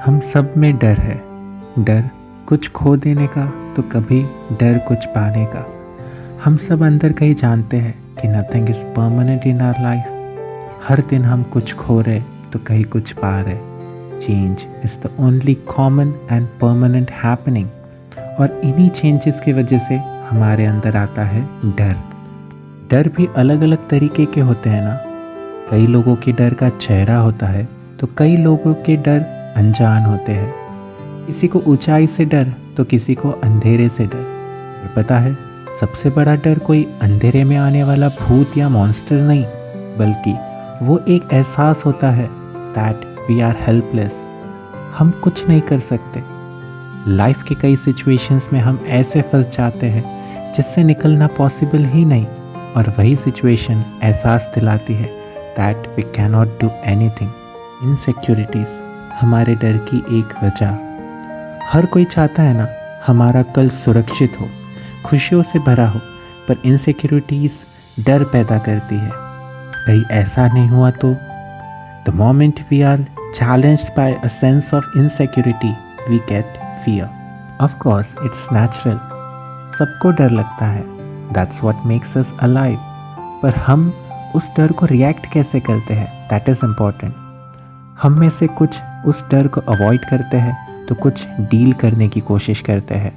हम सब में डर है। डर कुछ खो देने का, तो कभी डर कुछ पाने का। हम सब अंदर कहीं जानते हैं कि nothing is permanent in our life. हर दिन हम कुछ खो रहे तो कहीं कुछ पा रहे। Change is the only common and permanent happening. और इन्हीं चेंजेस की वजह से हमारे अंदर आता है डर। डर भी अलग अलग तरीके के होते हैं ना। कई लोगों के डर का चेहरा होता है, तो कई लोगों के डर अनजान होते हैं। किसी को ऊंचाई से डर, तो किसी को अंधेरे से डर। और पता है, सबसे बड़ा डर कोई अंधेरे में आने वाला भूत या मॉन्स्टर नहीं, बल्कि वो एक एहसास होता है दैट वी आर हेल्पलेस। हम कुछ नहीं कर सकते। लाइफ के कई सिचुएशंस में हम ऐसे फंस जाते हैं जिससे निकलना पॉसिबल ही नहीं, और वही सिचुएशन एहसास दिलाती है that we can not do anything. Insecurities हमारे डर की एक वजह। हर कोई चाहता है ना हमारा कल सुरक्षित हो, खुशियों से भरा हो, पर इनसिक्योरिटीज़ डर पैदा करती है। कहीं ऐसा नहीं हुआ तो? The moment we are challenged by a sense of insecurity, we get fear. Of course, it's natural. सबको डर लगता है. That's what makes us alive. पर हम उस डर को रिएक्ट कैसे करते हैं, that is important. हम में से कुछ उस डर को अवॉइड करते हैं, तो कुछ डील करने की कोशिश करते हैं,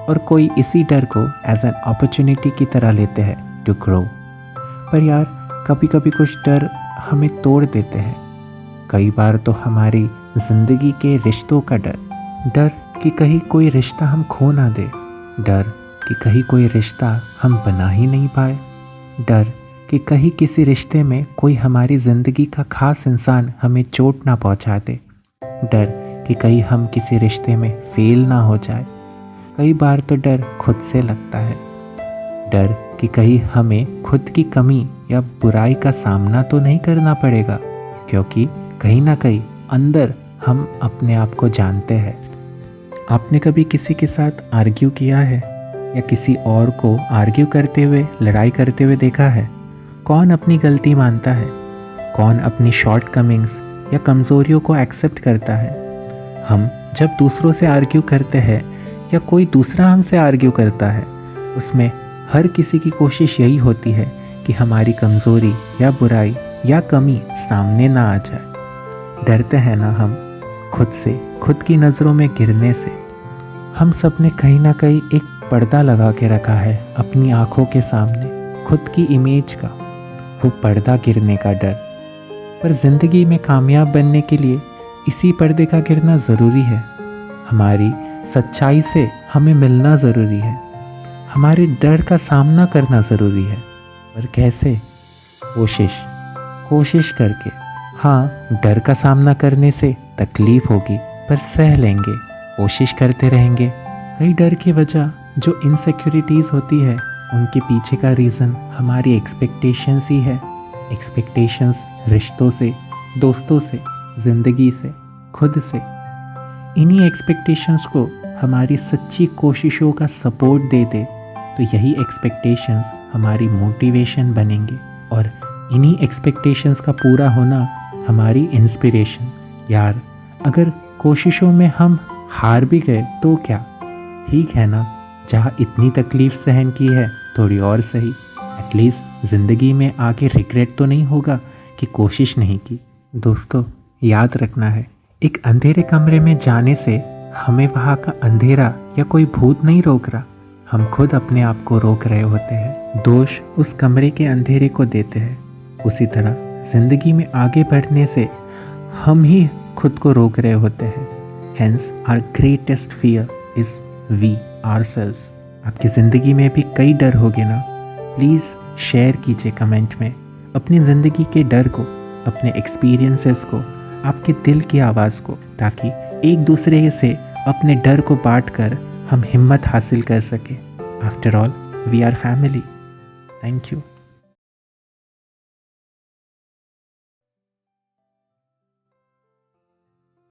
और कोई इसी डर को एज एन अपॉर्चुनिटी की तरह लेते हैं टू ग्रो। पर यार, कभी कभी कुछ डर हमें तोड़ देते हैं। कई बार तो हमारी ज़िंदगी के रिश्तों का डर कि कहीं कोई रिश्ता हम खो ना दे, डर कि कहीं कोई रिश्ता हम बना ही नहीं पाए, डर कि कहीं किसी रिश्ते में कोई हमारी ज़िंदगी का खास इंसान हमें चोट ना पहुंचा दे, डर कि कहीं हम किसी रिश्ते में फेल ना हो जाए। कई बार तो डर खुद से लगता है, डर कि कहीं हमें खुद की कमी या बुराई का सामना तो नहीं करना पड़ेगा, क्योंकि कहीं ना कहीं अंदर हम अपने आप को जानते हैं। आपने कभी किसी के साथ आर्ग्यू किया है या किसी और को आर्ग्यू करते हुए, लड़ाई करते हुए देखा है? कौन अपनी गलती मानता है? कौन अपनी शॉर्टकमिंग्स या कमज़ोरियों को एक्सेप्ट करता है? हम जब दूसरों से आर्ग्यू करते हैं या कोई दूसरा हमसे आर्ग्यू करता है, उसमें हर किसी की कोशिश यही होती है कि हमारी कमज़ोरी या बुराई या कमी सामने ना आ जाए। डरते हैं ना हम खुद से, खुद की नज़रों में गिरने से। हम सब ने कहीं ना कहीं एक पर्दा लगा के रखा है अपनी आँखों के सामने, खुद की इमेज का, वो पर्दा गिरने का डर। पर ज़िंदगी में कामयाब बनने के लिए इसी पर्दे का गिरना ज़रूरी है। हमारी सच्चाई से हमें मिलना ज़रूरी है। हमारे डर का सामना करना ज़रूरी है। पर कैसे? कोशिश करके। हाँ, डर का सामना करने से तकलीफ होगी, पर सह लेंगे, कोशिश करते रहेंगे। कई डर की वजह जो इनसिक्योरिटीज़ होती है, उनके पीछे का रीज़न हमारी एक्सपेक्टेशंस ही है। एक्सपेक्टेशंस रिश्तों से, दोस्तों से, ज़िंदगी से, खुद से। इन्हीं एक्सपेक्टेशंस को हमारी सच्ची कोशिशों का सपोर्ट दे दे, तो यही एक्सपेक्टेशंस हमारी मोटिवेशन बनेंगे, और इन्हीं एक्सपेक्टेशंस का पूरा होना हमारी इंस्पिरेशन। यार, अगर कोशिशों में हम हार भी गए तो क्या, ठीक है ना। जहाँ इतनी तकलीफ़ सहन की है, थोड़ी और सही। एटलीस्ट ज़िंदगी में आगे रिग्रेट तो नहीं होगा कि कोशिश नहीं की। दोस्तों, याद रखना है, एक अंधेरे कमरे में जाने से हमें वहाँ का अंधेरा या कोई भूत नहीं रोक रहा, हम खुद अपने आप को रोक रहे होते हैं। दोष उस कमरे के अंधेरे को देते हैं। उसी तरह ज़िंदगी में आगे बढ़ने से हम ही खुद को रोक रहे होते हैं। Hence our greatest fear is we ourselves. आपकी ज़िंदगी में भी कई डर होंगे ना, प्लीज़ शेयर कीजिए कमेंट में अपनी ज़िंदगी के डर को, अपने एक्सपीरियंसेस को, आपके दिल की आवाज़ को, ताकि एक दूसरे से अपने डर को बांट कर हम हिम्मत हासिल कर सकें। After all, we are family. Thank you.